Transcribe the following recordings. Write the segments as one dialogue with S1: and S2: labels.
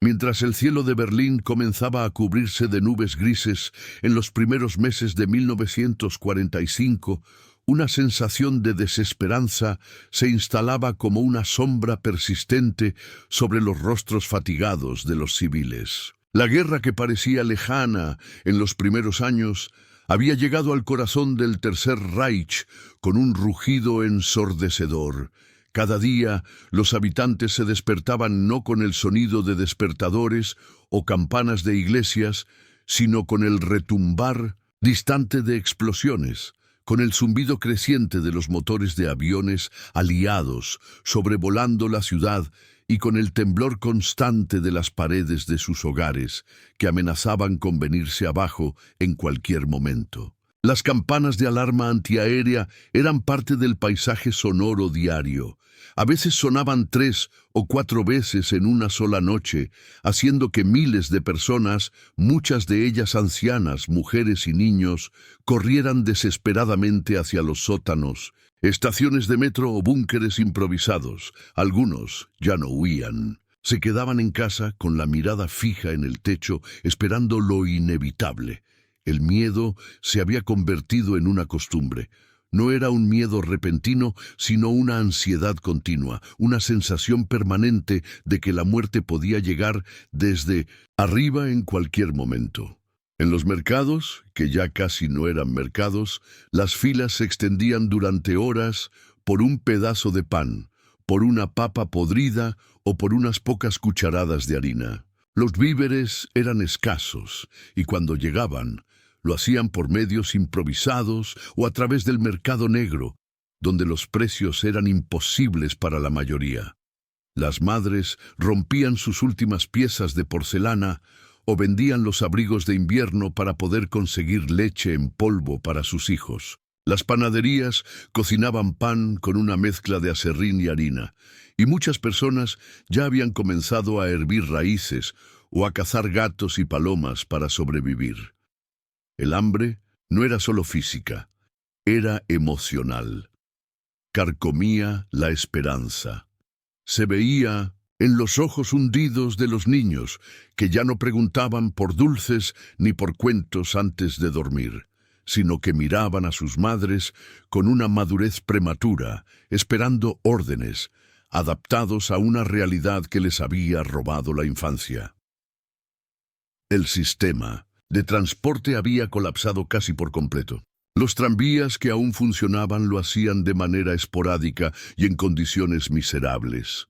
S1: Mientras el cielo de Berlín comenzaba a cubrirse de nubes grises en los primeros meses de 1945, una sensación de desesperanza se instalaba como una sombra persistente sobre los rostros fatigados de los civiles. La guerra, que parecía lejana en los primeros años, había llegado al corazón del Tercer Reich con un rugido ensordecedor. Cada día los habitantes se despertaban no con el sonido de despertadores o campanas de iglesias, sino con el retumbar distante de explosiones, con el zumbido creciente de los motores de aviones aliados sobrevolando la ciudad y con el temblor constante de las paredes de sus hogares, que amenazaban con venirse abajo en cualquier momento. Las campanas de alarma antiaérea eran parte del paisaje sonoro diario. A veces sonaban 3 o 4 veces en una sola noche, haciendo que miles de personas, muchas de ellas ancianas, mujeres y niños, corrieran desesperadamente hacia los sótanos, estaciones de metro o búnkeres improvisados. Algunos ya no huían. Se quedaban en casa con la mirada fija en el techo, esperando lo inevitable. El miedo se había convertido en una costumbre. No era un miedo repentino, sino una ansiedad continua, una sensación permanente de que la muerte podía llegar desde arriba en cualquier momento. En los mercados, que ya casi no eran mercados, las filas se extendían durante horas por un pedazo de pan, por una papa podrida o por unas pocas cucharadas de harina. Los víveres eran escasos y cuando llegaban, lo hacían por medios improvisados o a través del mercado negro, donde los precios eran imposibles para la mayoría. Las madres rompían sus últimas piezas de porcelana o vendían los abrigos de invierno para poder conseguir leche en polvo para sus hijos. Las panaderías cocinaban pan con una mezcla de aserrín y harina, y muchas personas ya habían comenzado a hervir raíces o a cazar gatos y palomas para sobrevivir. El hambre no era solo física, era emocional. Carcomía la esperanza. Se veía en los ojos hundidos de los niños, que ya no preguntaban por dulces ni por cuentos antes de dormir, sino que miraban a sus madres con una madurez prematura, esperando órdenes, adaptados a una realidad que les había robado la infancia. El sistema de transporte había colapsado casi por completo. Los tranvías que aún funcionaban lo hacían de manera esporádica y en condiciones miserables.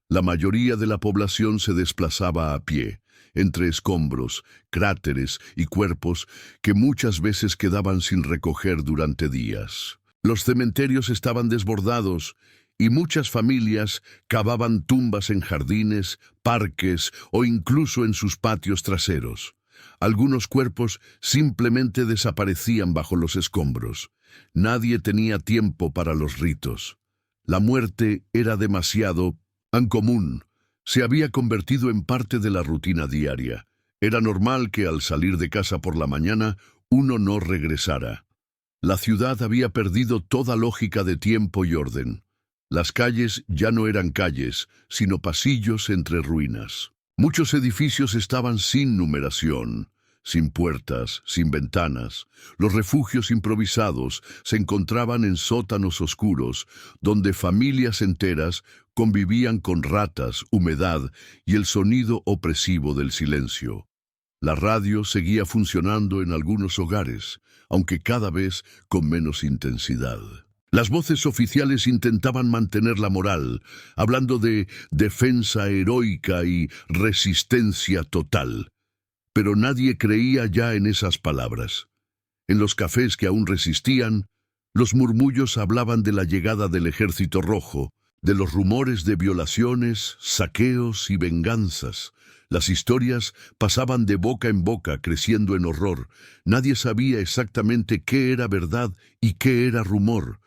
S1: La mayoría de la población se desplazaba a pie, entre escombros, cráteres y cuerpos que muchas veces quedaban sin recoger durante días. Los cementerios estaban desbordados y muchas familias cavaban tumbas en jardines, parques o incluso en sus patios traseros. Algunos cuerpos simplemente desaparecían bajo los escombros. Nadie tenía tiempo para los ritos. La muerte era demasiado tan común. Se había convertido en parte de la rutina diaria. Era normal que al salir de casa por la mañana uno no regresara. La ciudad había perdido toda lógica de tiempo y orden. Las calles ya no eran calles, sino pasillos entre ruinas. Muchos edificios estaban sin numeración, sin puertas, sin ventanas. Los refugios improvisados se encontraban en sótanos oscuros, donde familias enteras convivían con ratas, humedad y el sonido opresivo del silencio. La radio seguía funcionando en algunos hogares, aunque cada vez con menos intensidad. Las voces oficiales intentaban mantener la moral, hablando de defensa heroica y resistencia total. Pero nadie creía ya en esas palabras. En los cafés que aún resistían, los murmullos hablaban de la llegada del Ejército Rojo, de los rumores de violaciones, saqueos y venganzas. Las historias pasaban de boca en boca, creciendo en horror. Nadie sabía exactamente qué era verdad y qué era rumor,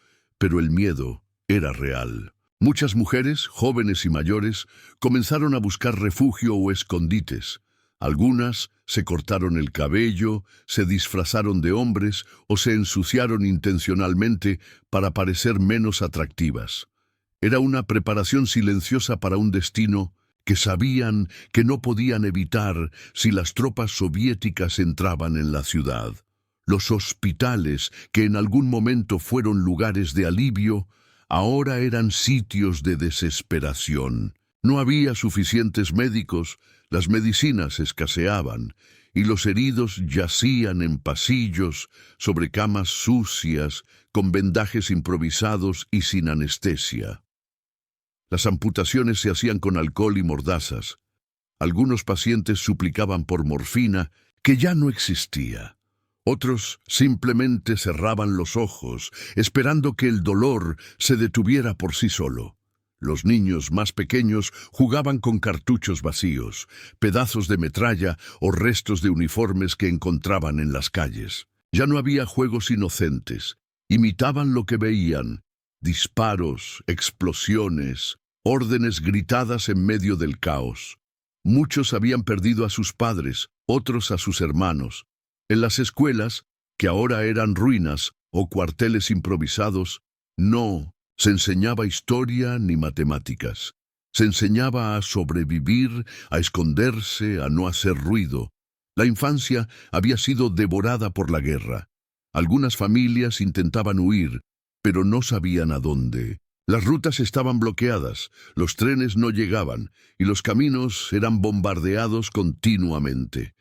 S1: pero el miedo era real. Muchas mujeres, jóvenes y mayores, comenzaron a buscar refugio o escondites. Algunas se cortaron el cabello, se disfrazaron de hombres o se ensuciaron intencionalmente para parecer menos atractivas. Era una preparación silenciosa para un destino que sabían que no podían evitar si las tropas soviéticas entraban en la ciudad. Los hospitales, que en algún momento fueron lugares de alivio, ahora eran sitios de desesperación. No había suficientes médicos, las medicinas escaseaban, y los heridos yacían en pasillos, sobre camas sucias, con vendajes improvisados y sin anestesia. Las amputaciones se hacían con alcohol y mordazas. Algunos pacientes suplicaban por morfina, que ya no existía. Otros simplemente cerraban los ojos, esperando que el dolor se detuviera por sí solo. Los niños más pequeños jugaban con cartuchos vacíos, pedazos de metralla o restos de uniformes que encontraban en las calles. Ya no había juegos inocentes. Imitaban lo que veían: disparos, explosiones, órdenes gritadas en medio del caos. Muchos habían perdido a sus padres, otros a sus hermanos. En las escuelas, que ahora eran ruinas o cuarteles improvisados, no se enseñaba historia ni matemáticas. Se enseñaba a sobrevivir, a esconderse, a no hacer ruido. La infancia había sido devorada por la guerra. Algunas familias intentaban huir, pero no sabían a dónde. Las rutas estaban bloqueadas, los trenes no llegaban y los caminos eran bombardeados continuamente.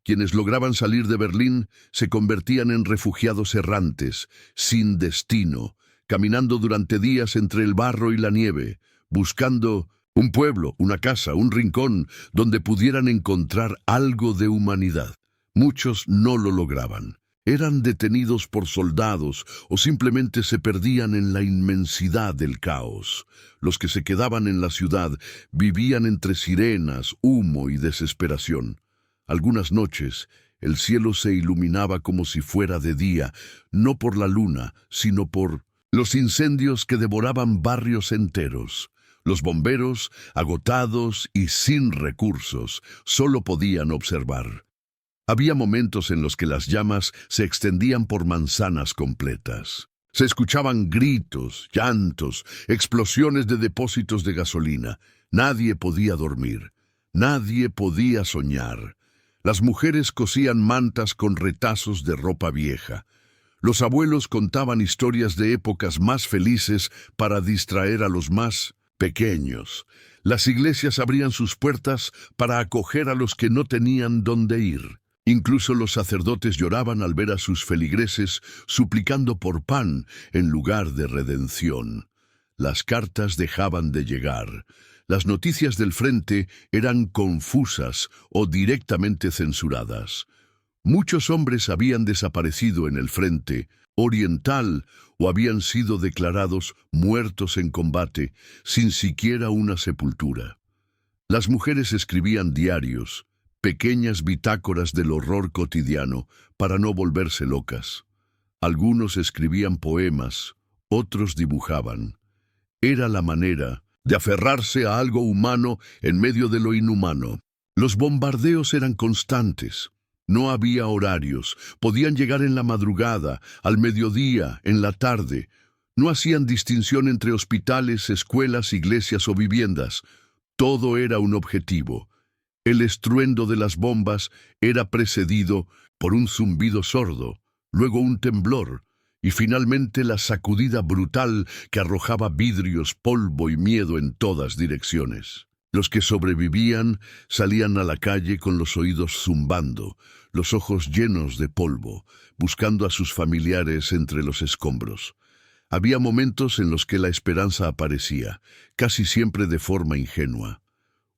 S1: Quienes lograban salir de Berlín se convertían en refugiados errantes, sin destino, caminando durante días entre el barro y la nieve, buscando un pueblo, una casa, un rincón donde pudieran encontrar algo de humanidad. Muchos no lo lograban. Eran detenidos por soldados o simplemente se perdían en la inmensidad del caos. Los que se quedaban en la ciudad vivían entre sirenas, humo y desesperación. Algunas noches, el cielo se iluminaba como si fuera de día, no por la luna, sino por los incendios que devoraban barrios enteros. Los bomberos, agotados y sin recursos, solo podían observar. Había momentos en los que las llamas se extendían por manzanas completas. Se escuchaban gritos, llantos, explosiones de depósitos de gasolina. Nadie podía dormir. Nadie podía soñar. Las mujeres cosían mantas con retazos de ropa vieja. Los abuelos contaban historias de épocas más felices para distraer a los más pequeños. Las iglesias abrían sus puertas para acoger a los que no tenían dónde ir. Incluso los sacerdotes lloraban al ver a sus feligreses suplicando por pan en lugar de redención. Las cartas dejaban de llegar. Las noticias del frente eran confusas o directamente censuradas. Muchos hombres habían desaparecido en el frente oriental o habían sido declarados muertos en combate sin siquiera una sepultura. Las mujeres escribían diarios, pequeñas bitácoras del horror cotidiano para no volverse locas. Algunos escribían poemas, otros dibujaban. Era la manera de aferrarse a algo humano en medio de lo inhumano. Los bombardeos eran constantes. No había horarios. Podían llegar en la madrugada, al mediodía, en la tarde. No hacían distinción entre hospitales, escuelas, iglesias o viviendas. Todo era un objetivo. El estruendo de las bombas era precedido por un zumbido sordo, luego un temblor, y finalmente la sacudida brutal que arrojaba vidrios, polvo y miedo en todas direcciones. Los que sobrevivían salían a la calle con los oídos zumbando, los ojos llenos de polvo, buscando a sus familiares entre los escombros. Había momentos en los que la esperanza aparecía, casi siempre de forma ingenua.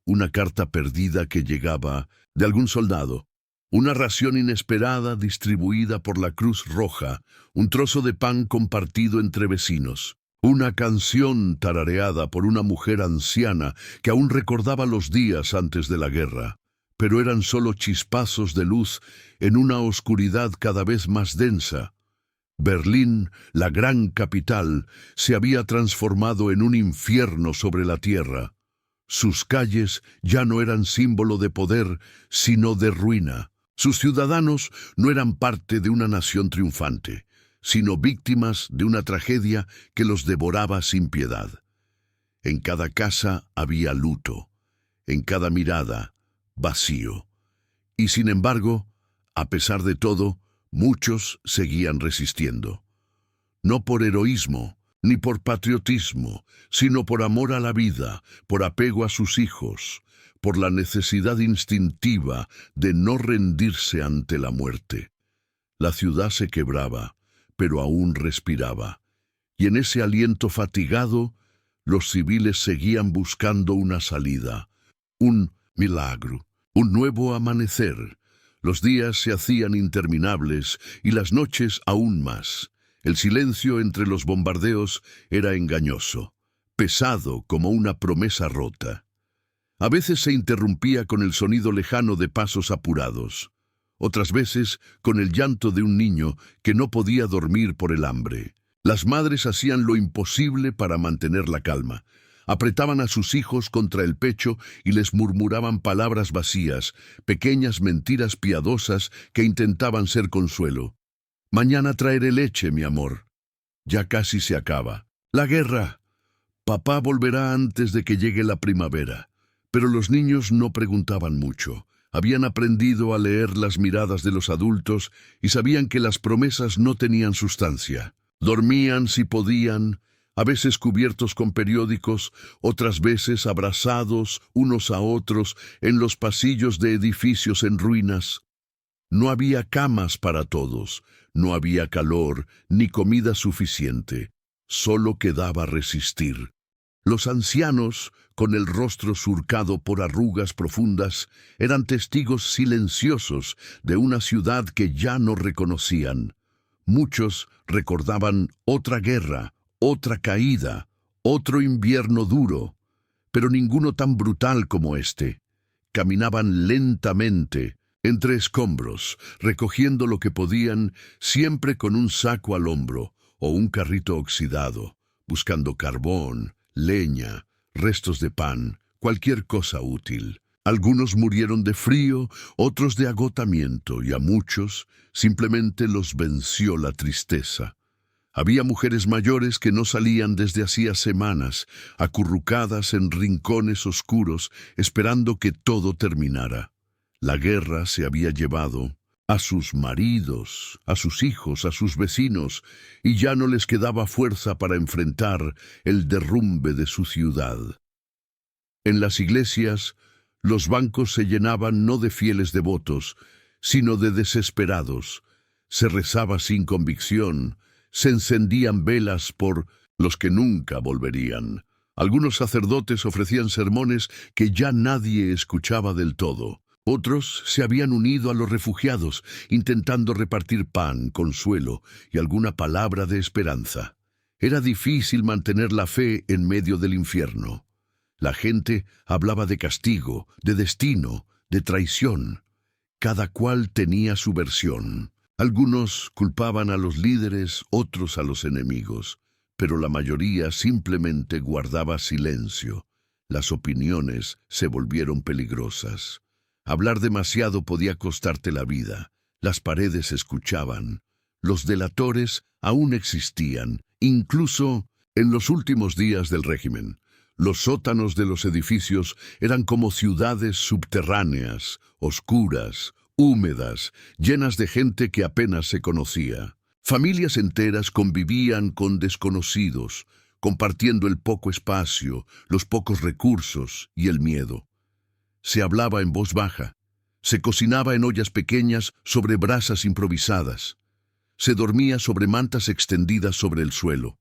S1: Una carta perdida que llegaba de algún soldado, una ración inesperada distribuida por la Cruz Roja, un trozo de pan compartido entre vecinos, una canción tarareada por una mujer anciana que aún recordaba los días antes de la guerra, pero eran solo chispazos de luz en una oscuridad cada vez más densa. Berlín, la gran capital, se había transformado en un infierno sobre la tierra. Sus calles ya no eran símbolo de poder, sino de ruina. Sus ciudadanos no eran parte de una nación triunfante, sino víctimas de una tragedia que los devoraba sin piedad. En cada casa había luto. en cada mirada, vacío. Y sin embargo, a pesar de todo, muchos seguían resistiendo. No por heroísmo, ni por patriotismo, sino por amor a la vida, por apego a sus hijos, por la necesidad instintiva de no rendirse ante la muerte. La ciudad se quebraba, pero aún respiraba, y en ese aliento fatigado, los civiles seguían buscando una salida, un milagro, un nuevo amanecer. Los días se hacían interminables y las noches aún más. El silencio entre los bombardeos era engañoso, pesado como una promesa rota. A veces se interrumpía con el sonido lejano de pasos apurados, otras veces con el llanto de un niño que no podía dormir por el hambre. Las madres hacían lo imposible para mantener la calma. Apretaban a sus hijos contra el pecho y les murmuraban palabras vacías, pequeñas mentiras piadosas que intentaban ser consuelo. Mañana traeré leche, mi amor. Ya casi se acaba. La guerra. Papá volverá antes de que llegue la primavera. Pero los niños no preguntaban mucho. Habían aprendido a leer las miradas de los adultos y sabían que las promesas no tenían sustancia. Dormían si podían, a veces cubiertos con periódicos, otras veces abrazados unos a otros en los pasillos de edificios en ruinas. No había camas para todos, no había calor ni comida suficiente. Solo quedaba resistir. Los ancianos, con el rostro surcado por arrugas profundas, eran testigos silenciosos de una ciudad que ya no reconocían. Muchos recordaban otra guerra, otra caída, otro invierno duro, pero ninguno tan brutal como este. Caminaban lentamente, entre escombros, recogiendo lo que podían, siempre con un saco al hombro o un carrito oxidado, buscando carbón, leña, restos de pan, cualquier cosa útil. Algunos murieron de frío, otros de agotamiento, y a muchos simplemente los venció la tristeza. Había mujeres mayores que no salían desde hacía semanas, acurrucadas en rincones oscuros, esperando que todo terminara. La guerra se había llevado a sus maridos, a sus hijos, a sus vecinos, y ya no les quedaba fuerza para enfrentar el derrumbe de su ciudad. En las iglesias, los bancos se llenaban no de fieles devotos, sino de desesperados. Se rezaba sin convicción, se encendían velas por los que nunca volverían. Algunos sacerdotes ofrecían sermones que ya nadie escuchaba del todo. Otros se habían unido a los refugiados, intentando repartir pan, consuelo y alguna palabra de esperanza. Era difícil mantener la fe en medio del infierno. La gente hablaba de castigo, de destino, de traición. Cada cual tenía su versión. Algunos culpaban a los líderes, otros a los enemigos, pero la mayoría simplemente guardaba silencio. Las opiniones se volvieron peligrosas. Hablar demasiado podía costarte la vida. Las paredes escuchaban. Los delatores aún existían, incluso en los últimos días del régimen. Los sótanos de los edificios eran como ciudades subterráneas, oscuras, húmedas, llenas de gente que apenas se conocía. Familias enteras convivían con desconocidos, compartiendo el poco espacio, los pocos recursos y el miedo. Se hablaba en voz baja, se cocinaba en ollas pequeñas sobre brasas improvisadas, se dormía sobre mantas extendidas sobre el suelo.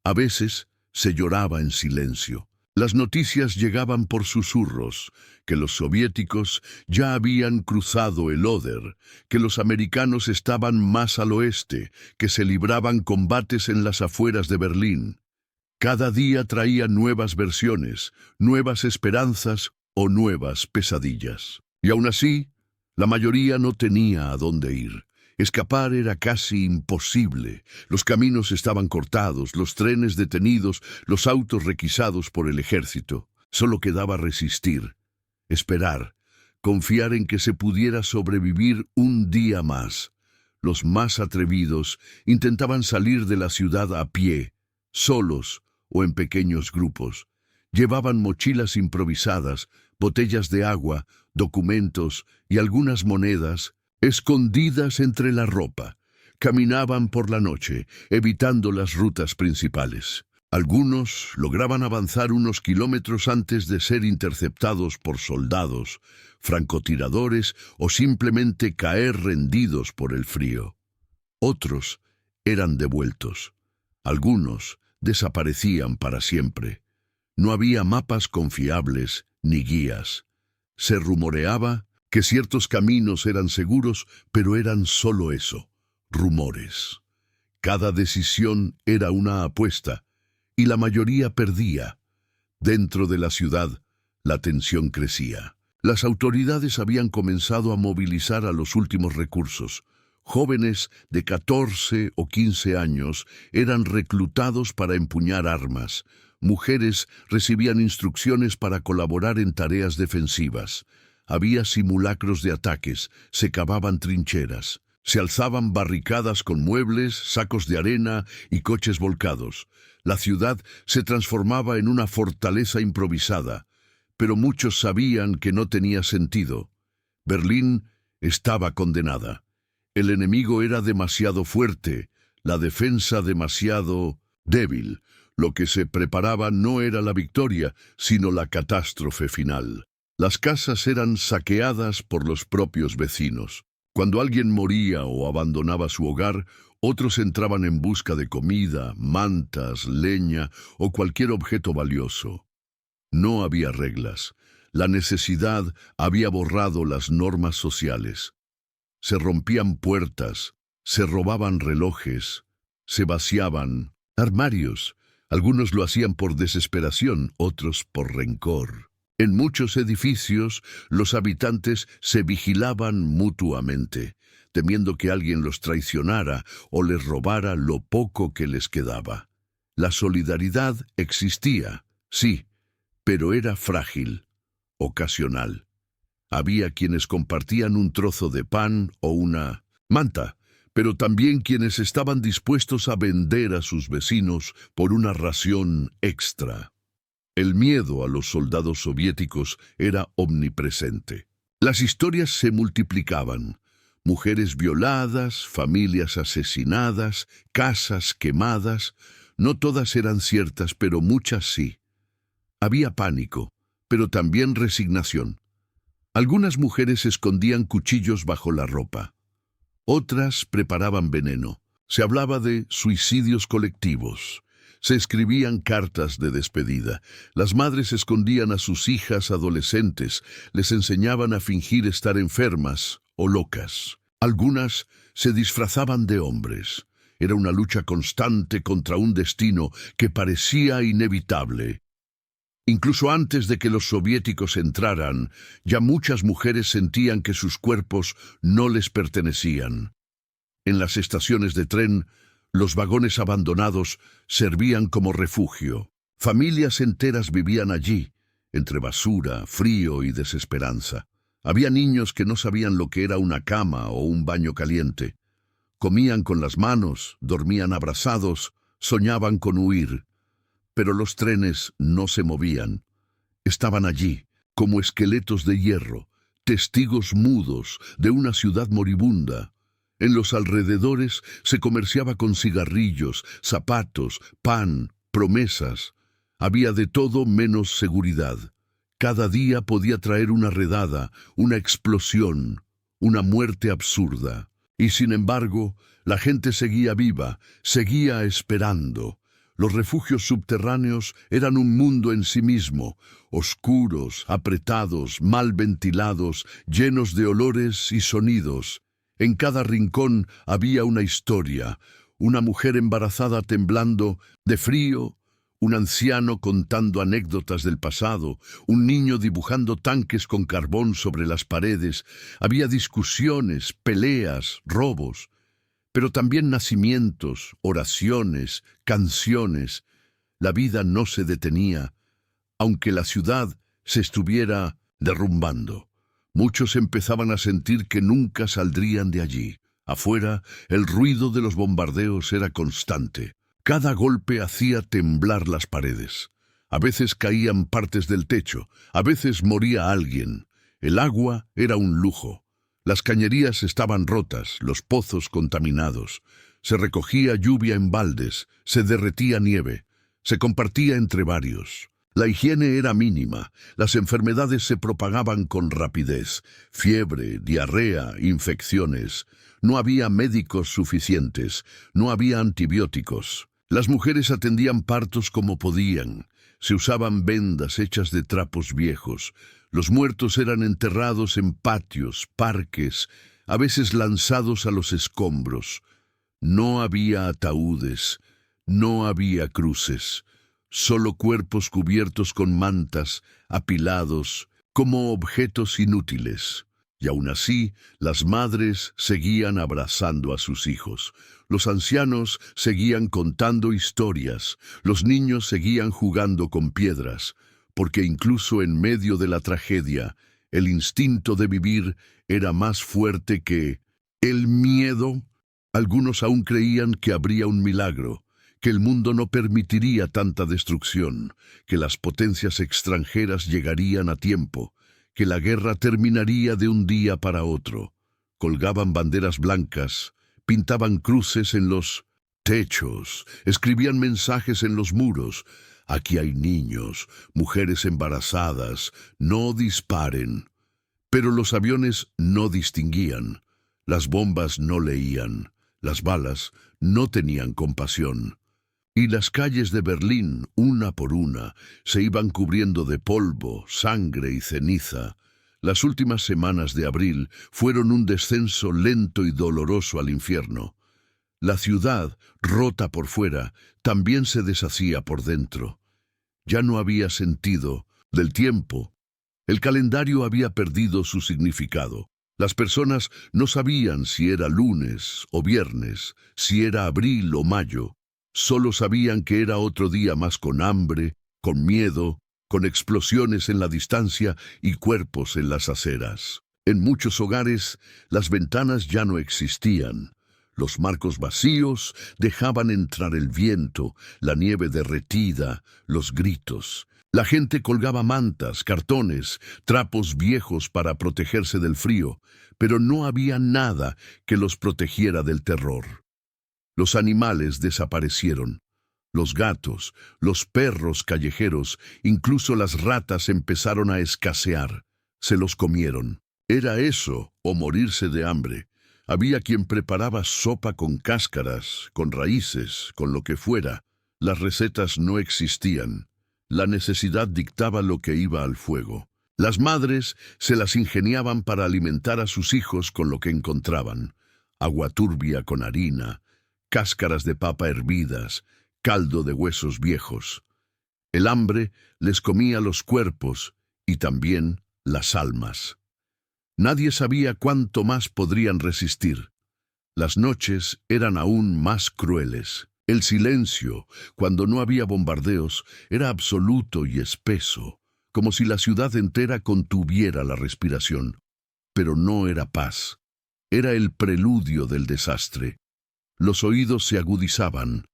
S1: A veces se lloraba en silencio. Las noticias llegaban por susurros, que los soviéticos ya habían cruzado el Oder, que los americanos estaban más al oeste, que se libraban combates en las afueras de Berlín. Cada día traía nuevas versiones, nuevas esperanzas o nuevas pesadillas. Y aún así, la mayoría no tenía a dónde ir. Escapar era casi imposible. Los caminos estaban cortados, los trenes detenidos, los autos requisados por el ejército. Solo quedaba resistir, esperar, confiar en que se pudiera sobrevivir un día más. Los más atrevidos intentaban salir de la ciudad a pie, solos o en pequeños grupos. Llevaban mochilas improvisadas, botellas de agua, documentos y algunas monedas escondidas entre la ropa. Caminaban por la noche, evitando las rutas principales. Algunos lograban avanzar unos kilómetros antes de ser interceptados por soldados, francotiradores o simplemente caer rendidos por el frío. Otros eran devueltos. Algunos desaparecían para siempre. No había mapas confiables ni guías. Se rumoreaba que ciertos caminos eran seguros, pero eran solo eso, rumores. Cada decisión era una apuesta, y la mayoría perdía. Dentro de la ciudad, la tensión crecía. Las autoridades habían comenzado a movilizar a los últimos recursos. Jóvenes de 14 o 15 años eran reclutados para empuñar armas. Mujeres recibían instrucciones para colaborar en tareas defensivas. Había simulacros de ataques, se cavaban trincheras. Se alzaban barricadas con muebles, sacos de arena y coches volcados. La ciudad se transformaba en una fortaleza improvisada, pero muchos sabían que no tenía sentido. Berlín estaba condenada. El enemigo era demasiado fuerte, la defensa demasiado débil. Lo que se preparaba no era la victoria, sino la catástrofe final. Las casas eran saqueadas por los propios vecinos. Cuando alguien moría o abandonaba su hogar, otros entraban en busca de comida, mantas, leña o cualquier objeto valioso. No había reglas. La necesidad había borrado las normas sociales. Se rompían puertas, se robaban relojes, se vaciaban armarios. Algunos lo hacían por desesperación, otros por rencor. En muchos edificios, los habitantes se vigilaban mutuamente, temiendo que alguien los traicionara o les robara lo poco que les quedaba. La solidaridad existía, sí, pero era frágil, ocasional. Había quienes compartían un trozo de pan o una manta, pero también quienes estaban dispuestos a vender a sus vecinos por una ración extra. El miedo a los soldados soviéticos era omnipresente. Las historias se multiplicaban. Mujeres violadas, familias asesinadas, casas quemadas. No todas eran ciertas, pero muchas sí. Había pánico, pero también resignación. Algunas mujeres escondían cuchillos bajo la ropa. Otras preparaban veneno. Se hablaba de suicidios colectivos. Se escribían cartas de despedida. Las madres escondían a sus hijas adolescentes, les enseñaban a fingir estar enfermas o locas. Algunas se disfrazaban de hombres. Era una lucha constante contra un destino que parecía inevitable. Incluso antes de que los soviéticos entraran, ya muchas mujeres sentían que sus cuerpos no les pertenecían. En las estaciones de tren, los vagones abandonados servían como refugio. Familias enteras vivían allí, entre basura, frío y desesperanza. Había niños que no sabían lo que era una cama o un baño caliente. Comían con las manos, dormían abrazados, soñaban con huir. Pero los trenes no se movían. Estaban allí, como esqueletos de hierro, testigos mudos de una ciudad moribunda. En los alrededores se comerciaba con cigarrillos, zapatos, pan, promesas. Había de todo menos seguridad. Cada día podía traer una redada, una explosión, una muerte absurda. Y sin embargo, la gente seguía viva, seguía esperando. Los refugios subterráneos eran un mundo en sí mismo, oscuros, apretados, mal ventilados, llenos de olores y sonidos. En cada rincón había una historia, una mujer embarazada temblando de frío, un anciano contando anécdotas del pasado, un niño dibujando tanques con carbón sobre las paredes. Había discusiones, peleas, robos, pero también nacimientos, oraciones, canciones. La vida no se detenía, aunque la ciudad se estuviera derrumbando. Muchos empezaban a sentir que nunca saldrían de allí. Afuera, el ruido de los bombardeos era constante. Cada golpe hacía temblar las paredes. A veces caían partes del techo, a veces moría alguien. El agua era un lujo. Las cañerías estaban rotas, los pozos contaminados. Se recogía lluvia en baldes, se derretía nieve, se compartía entre varios. La higiene era mínima, las enfermedades se propagaban con rapidez, fiebre, diarrea, infecciones. No había médicos suficientes, no había antibióticos. Las mujeres atendían partos como podían, se usaban vendas hechas de trapos viejos. Los muertos eran enterrados en patios, parques, a veces lanzados a los escombros. No había ataúdes, no había cruces, solo cuerpos cubiertos con mantas, apilados, como objetos inútiles. Y aún así, las madres seguían abrazando a sus hijos. Los ancianos seguían contando historias, los niños seguían jugando con piedras, porque incluso en medio de la tragedia, el instinto de vivir era más fuerte que el miedo. Algunos aún creían que habría un milagro, que el mundo no permitiría tanta destrucción, que las potencias extranjeras llegarían a tiempo, que la guerra terminaría de un día para otro. Colgaban banderas blancas, pintaban cruces en los techos, escribían mensajes en los muros. Aquí hay niños, mujeres embarazadas, no disparen. Pero los aviones no distinguían, las bombas no leían, las balas no tenían compasión. Y las calles de Berlín, una por una, se iban cubriendo de polvo, sangre y ceniza. Las últimas semanas de abril fueron un descenso lento y doloroso al infierno. La ciudad, rota por fuera, también se deshacía por dentro. Ya no había sentido del tiempo. El calendario había perdido su significado. Las personas no sabían si era lunes o viernes, si era abril o mayo. Solo sabían que era otro día más con hambre, con miedo, con explosiones en la distancia y cuerpos en las aceras. En muchos hogares, las ventanas ya no existían. Los marcos vacíos dejaban entrar el viento, la nieve derretida, los gritos. La gente colgaba mantas, cartones, trapos viejos para protegerse del frío, pero no había nada que los protegiera del terror. Los animales desaparecieron. Los gatos, los perros callejeros, incluso las ratas empezaron a escasear. Se los comieron. Era eso o morirse de hambre. Había quien preparaba sopa con cáscaras, con raíces, con lo que fuera. Las recetas no existían. La necesidad dictaba lo que iba al fuego. Las madres se las ingeniaban para alimentar a sus hijos con lo que encontraban. Agua turbia con harina, cáscaras de papa hervidas, caldo de huesos viejos. El hambre les comía los cuerpos y también las almas. Nadie sabía cuánto más podrían resistir. Las noches eran aún más crueles. El silencio, cuando no había bombardeos, era absoluto y espeso, como si la ciudad entera contuviera la respiración. Pero no era paz. Era el preludio del desastre. Los oídos se agudizaban.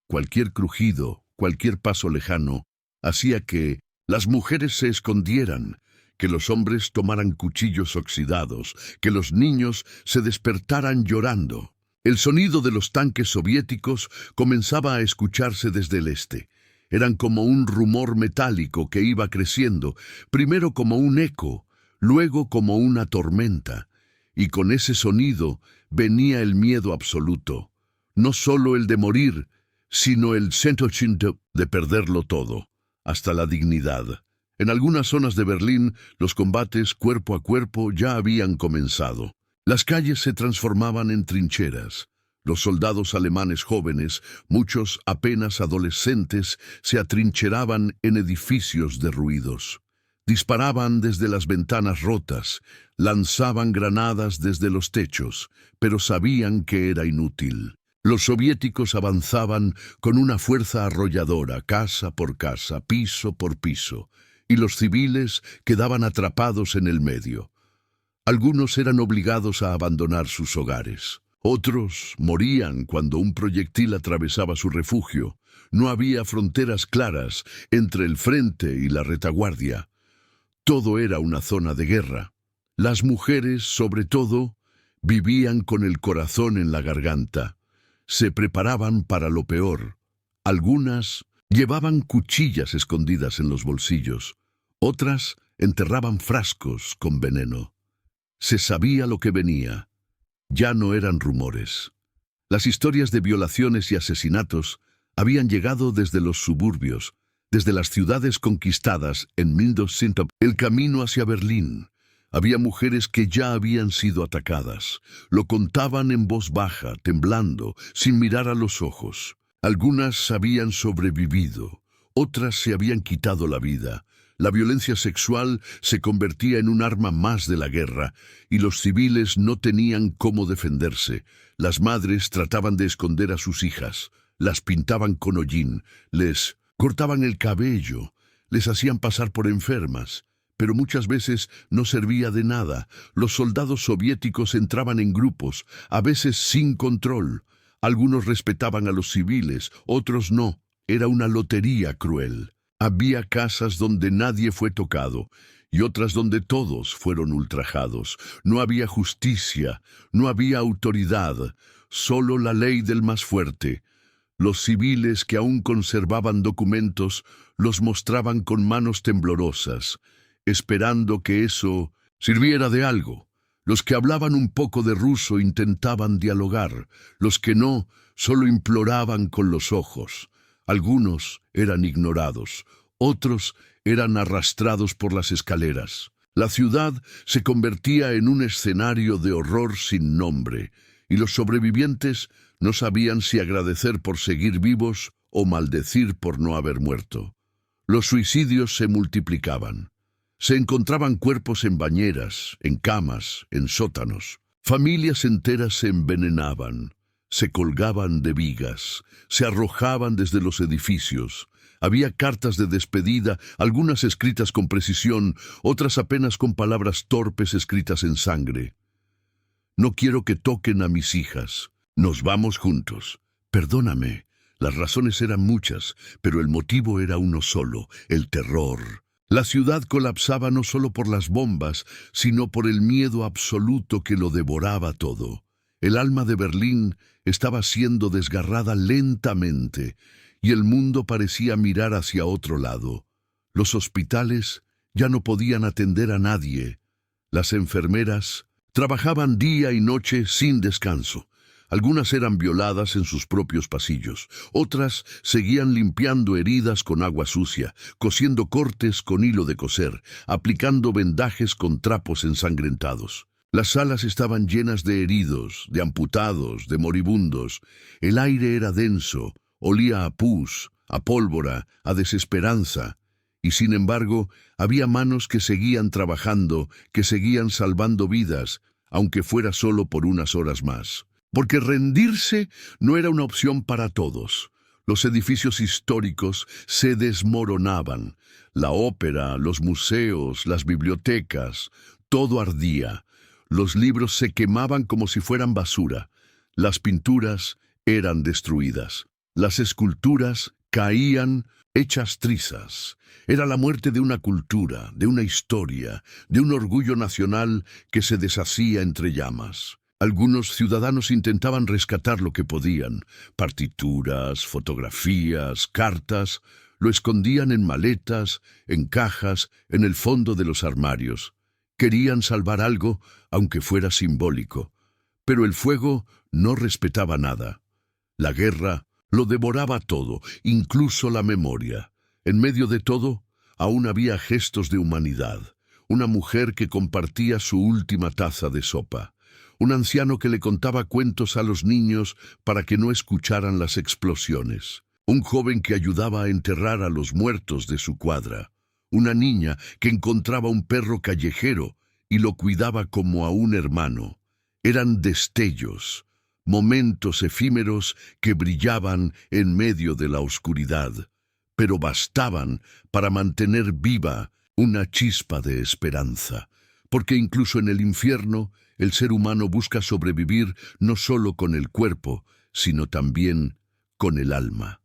S1: Cualquier crujido, cualquier paso lejano, hacía que las mujeres se escondieran, que los hombres tomaran cuchillos oxidados, que los niños se despertaran llorando. El sonido de los tanques soviéticos comenzaba a escucharse desde el este. Eran como un rumor metálico que iba creciendo, primero como un eco, luego como una tormenta. Y con ese sonido venía el miedo absoluto. No solo el de morir, sino el sentimiento de perderlo todo, hasta la dignidad. En algunas zonas de Berlín, los combates cuerpo a cuerpo ya habían comenzado. Las calles se transformaban en trincheras. Los soldados alemanes jóvenes, muchos apenas adolescentes, se atrincheraban en edificios derruidos. Disparaban desde las ventanas rotas, lanzaban granadas desde los techos, pero sabían que era inútil. Los soviéticos avanzaban con una fuerza arrolladora, casa por casa, piso por piso, y los civiles quedaban atrapados en el medio. Algunos eran obligados a abandonar sus hogares. Otros morían cuando un proyectil atravesaba su refugio. No había fronteras claras entre el frente y la retaguardia. Todo era una zona de guerra. Las mujeres, sobre todo, vivían con el corazón en la garganta. Se preparaban para lo peor. Algunas llevaban cuchillas escondidas en los bolsillos. Otras enterraban frascos con veneno. Se sabía lo que venía. Ya no eran rumores. Las historias de violaciones y asesinatos habían llegado desde los suburbios, desde las ciudades conquistadas en 1200. El camino hacia Berlín. Había mujeres que ya habían sido atacadas. Lo contaban en voz baja, temblando, sin mirar a los ojos. Algunas habían sobrevivido, otras se habían quitado la vida. La violencia sexual se convertía en un arma más de la guerra, y los civiles no tenían cómo defenderse. Las madres trataban de esconder a sus hijas, las pintaban con hollín, les cortaban el cabello, les hacían pasar por enfermas. Pero muchas veces no servía de nada. Los soldados soviéticos entraban en grupos, a veces sin control. Algunos respetaban a los civiles, otros no. Era una lotería cruel. Había casas donde nadie fue tocado y otras donde todos fueron ultrajados. No había justicia, no había autoridad, solo la ley del más fuerte. Los civiles que aún conservaban documentos los mostraban con manos temblorosas, esperando que eso sirviera de algo. Los que hablaban un poco de ruso intentaban dialogar, los que no, solo imploraban con los ojos. Algunos eran ignorados, otros eran arrastrados por las escaleras. La ciudad se convertía en un escenario de horror sin nombre, y los sobrevivientes no sabían si agradecer por seguir vivos o maldecir por no haber muerto. Los suicidios se multiplicaban. Se encontraban cuerpos en bañeras, en camas, en sótanos. Familias enteras se envenenaban. Se colgaban de vigas, se arrojaban desde los edificios. Había cartas de despedida, algunas escritas con precisión, otras apenas con palabras torpes escritas en sangre. No quiero que toquen a mis hijas. Nos vamos juntos. Perdóname. Las razones eran muchas, pero el motivo era uno solo, el terror. La ciudad colapsaba no solo por las bombas, sino por el miedo absoluto que lo devoraba todo. El alma de Berlín estaba siendo desgarrada lentamente, y el mundo parecía mirar hacia otro lado. Los hospitales ya no podían atender a nadie. Las enfermeras trabajaban día y noche sin descanso. Algunas eran violadas en sus propios pasillos. Otras seguían limpiando heridas con agua sucia, cosiendo cortes con hilo de coser, aplicando vendajes con trapos ensangrentados. Las salas estaban llenas de heridos, de amputados, de moribundos. El aire era denso, olía a pus, a pólvora, a desesperanza. Y sin embargo, había manos que seguían trabajando, que seguían salvando vidas, aunque fuera solo por unas horas más. Porque rendirse no era una opción para todos. Los edificios históricos se desmoronaban. La ópera, los museos, las bibliotecas, todo ardía. Los libros se quemaban como si fueran basura. Las pinturas eran destruidas. Las esculturas caían hechas trizas. Era la muerte de una cultura, de una historia, de un orgullo nacional que se deshacía entre llamas. Algunos ciudadanos intentaban rescatar lo que podían. Partituras, fotografías, cartas, lo escondían en maletas, en cajas, en el fondo de los armarios. Querían salvar algo, aunque fuera simbólico. Pero el fuego no respetaba nada. La guerra lo devoraba todo, incluso la memoria. En medio de todo, aún había gestos de humanidad. Una mujer que compartía su última taza de sopa. Un anciano que le contaba cuentos a los niños para que no escucharan las explosiones. Un joven que ayudaba a enterrar a los muertos de su cuadra. Una niña que encontraba un perro callejero y lo cuidaba como a un hermano. Eran destellos, momentos efímeros que brillaban en medio de la oscuridad, pero bastaban para mantener viva una chispa de esperanza. porque incluso en el infierno el ser humano busca sobrevivir no solo con el cuerpo, sino también con el alma.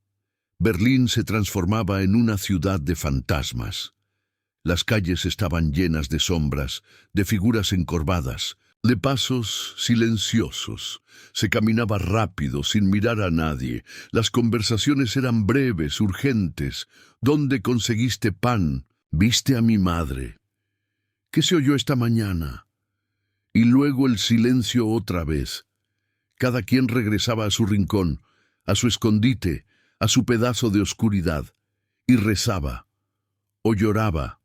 S1: Berlín se transformaba en una ciudad de fantasmas. Las calles estaban llenas de sombras, de figuras encorvadas, de pasos silenciosos. Se caminaba rápido, sin mirar a nadie. Las conversaciones eran breves, urgentes. ¿Dónde conseguiste pan? ¿Viste a mi madre? ¿Qué se oyó esta mañana? Y luego el silencio otra vez. Cada quien regresaba a su rincón, a su escondite, a su pedazo de oscuridad, y rezaba, o lloraba,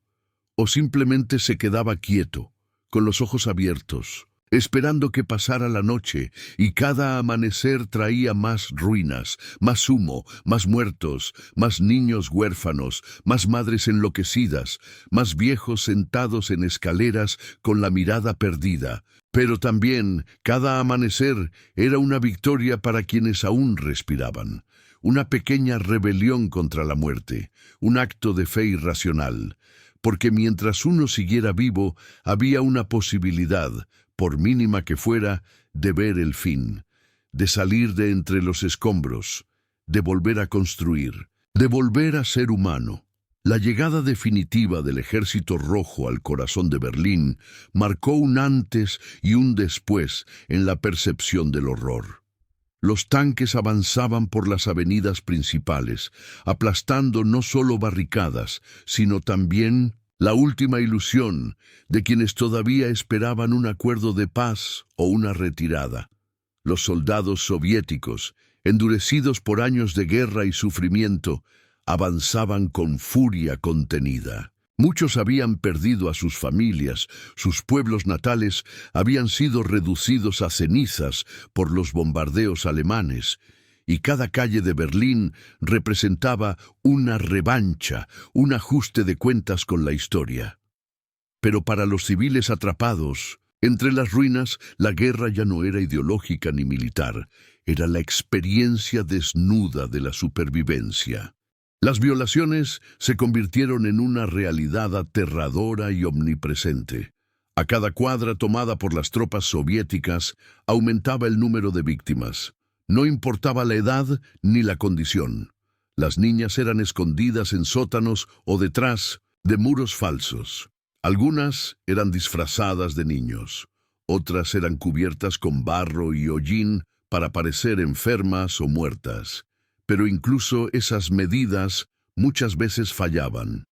S1: o simplemente se quedaba quieto, con los ojos abiertos, esperando que pasara la noche, y cada amanecer traía más ruinas, más humo, más muertos, más niños huérfanos, más madres enloquecidas, más viejos sentados en escaleras con la mirada perdida. Pero también cada amanecer era una victoria para quienes aún respiraban, una pequeña rebelión contra la muerte, un acto de fe irracional, porque mientras uno siguiera vivo, había una posibilidad, por mínima que fuera, de ver el fin, de salir de entre los escombros, de volver a construir, de volver a ser humano. La llegada definitiva del Ejército Rojo al corazón de Berlín marcó un antes y un después en la percepción del horror. Los tanques avanzaban por las avenidas principales, aplastando no solo barricadas, sino también la última ilusión de quienes todavía esperaban un acuerdo de paz o una retirada. Los soldados soviéticos, endurecidos por años de guerra y sufrimiento, avanzaban con furia contenida. Muchos habían perdido a sus familias, sus pueblos natales habían sido reducidos a cenizas por los bombardeos alemanes, y cada calle de Berlín representaba una revancha, un ajuste de cuentas con la historia. Pero para los civiles atrapados, entre las ruinas, la guerra ya no era ideológica ni militar, era la experiencia desnuda de la supervivencia. Las violaciones se convirtieron en una realidad aterradora y omnipresente. A cada cuadra tomada por las tropas soviéticas aumentaba el número de víctimas. No importaba la edad ni la condición. Las niñas eran escondidas en sótanos o detrás de muros falsos. Algunas eran disfrazadas de niños. Otras eran cubiertas con barro y hollín para parecer enfermas o muertas. Pero incluso esas medidas muchas veces fallaban.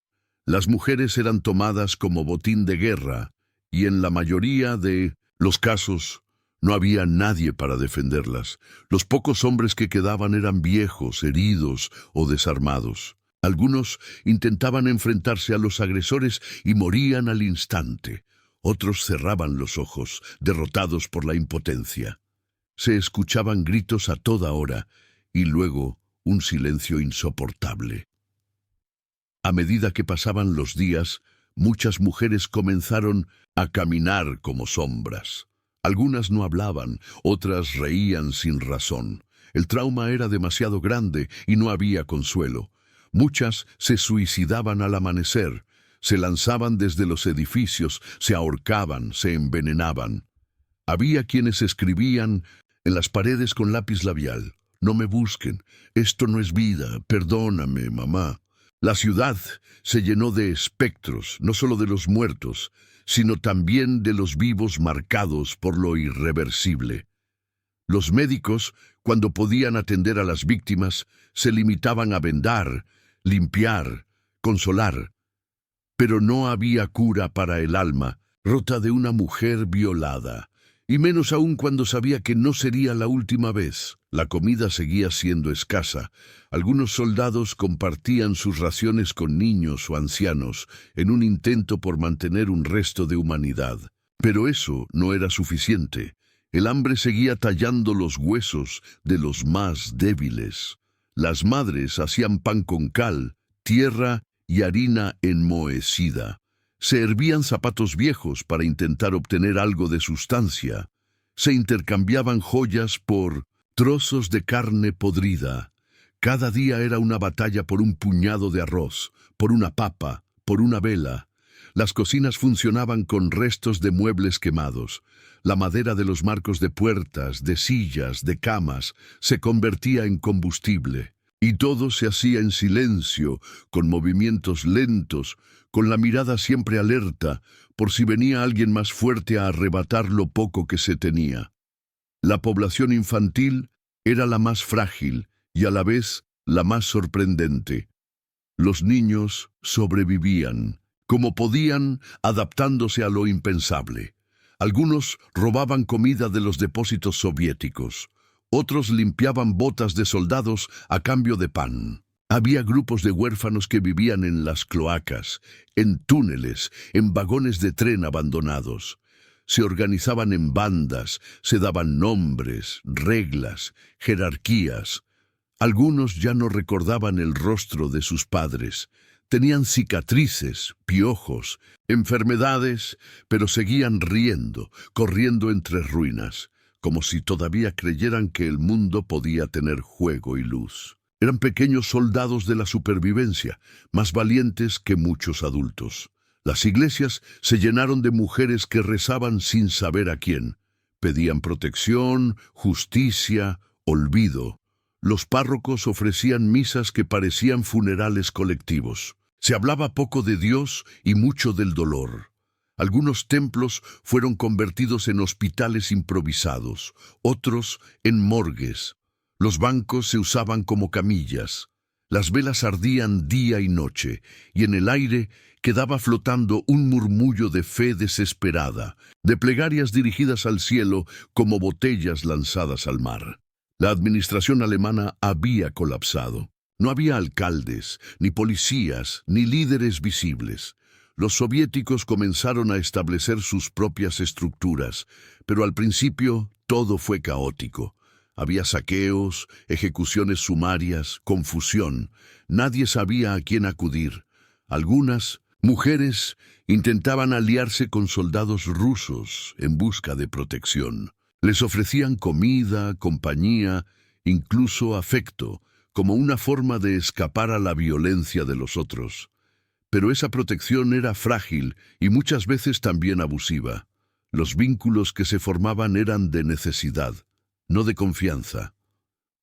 S1: Las mujeres eran tomadas como botín de guerra, y en la mayoría de los casos no había nadie para defenderlas. Los pocos hombres que quedaban eran viejos, heridos o desarmados. Algunos intentaban enfrentarse a los agresores y morían al instante. Otros cerraban los ojos, derrotados por la impotencia. Se escuchaban gritos a toda hora, y luego un silencio insoportable. A medida que pasaban los días, muchas mujeres comenzaron a caminar como sombras. Algunas no hablaban, otras reían sin razón. El trauma era demasiado grande y no había consuelo. Muchas se suicidaban al amanecer, se lanzaban desde los edificios, se ahorcaban, se envenenaban. Había quienes escribían en las paredes con lápiz labial: «No me busquen, esto no es vida, perdóname, mamá». La ciudad se llenó de espectros, no solo de los muertos, sino también de los vivos marcados por lo irreversible. Los médicos, cuando podían atender a las víctimas, se limitaban a vendar, limpiar, consolar. Pero no había cura para el alma rota de una mujer violada, y menos aún cuando sabía que no sería la última vez. La comida seguía siendo escasa. Algunos soldados compartían sus raciones con niños o ancianos en un intento por mantener un resto de humanidad. Pero eso no era suficiente. El hambre seguía tallando los huesos de los más débiles. Las madres hacían pan con cal, tierra y harina enmohecida. Se hervían zapatos viejos para intentar obtener algo de sustancia. Se intercambiaban joyas por trozos de carne podrida. Cada día era una batalla por un puñado de arroz, por una papa, por una vela. Las cocinas funcionaban con restos de muebles quemados. La madera de los marcos de puertas, de sillas, de camas, se convertía en combustible. Y todo se hacía en silencio, con movimientos lentos, con la mirada siempre alerta, por si venía alguien más fuerte a arrebatar lo poco que se tenía. La población infantil era la más frágil y a la vez la más sorprendente. Los niños sobrevivían, como podían, adaptándose a lo impensable. Algunos robaban comida de los depósitos soviéticos. Otros limpiaban botas de soldados a cambio de pan. Había grupos de huérfanos que vivían en las cloacas, en túneles, en vagones de tren abandonados. Se organizaban en bandas, se daban nombres, reglas, jerarquías. Algunos ya no recordaban el rostro de sus padres. Tenían cicatrices, piojos, enfermedades, pero seguían riendo, corriendo entre ruinas, como si todavía creyeran que el mundo podía tener juego y luz. Eran pequeños soldados de la supervivencia, más valientes que muchos adultos. Las iglesias se llenaron de mujeres que rezaban sin saber a quién. Pedían protección, justicia, olvido. Los párrocos ofrecían misas que parecían funerales colectivos. Se hablaba poco de Dios y mucho del dolor. Algunos templos fueron convertidos en hospitales improvisados, otros en morgues. Los bancos se usaban como camillas. Las velas ardían día y noche, y en el aire quedaba flotando un murmullo de fe desesperada, de plegarias dirigidas al cielo como botellas lanzadas al mar. La administración alemana había colapsado. No había alcaldes, ni policías, ni líderes visibles. Los soviéticos comenzaron a establecer sus propias estructuras, pero al principio todo fue caótico. Había saqueos, ejecuciones sumarias, confusión. Nadie sabía a quién acudir. Algunas mujeres intentaban aliarse con soldados rusos en busca de protección. Les ofrecían comida, compañía, incluso afecto, como una forma de escapar a la violencia de los otros. Pero esa protección era frágil y muchas veces también abusiva. Los vínculos que se formaban eran de necesidad, no de confianza.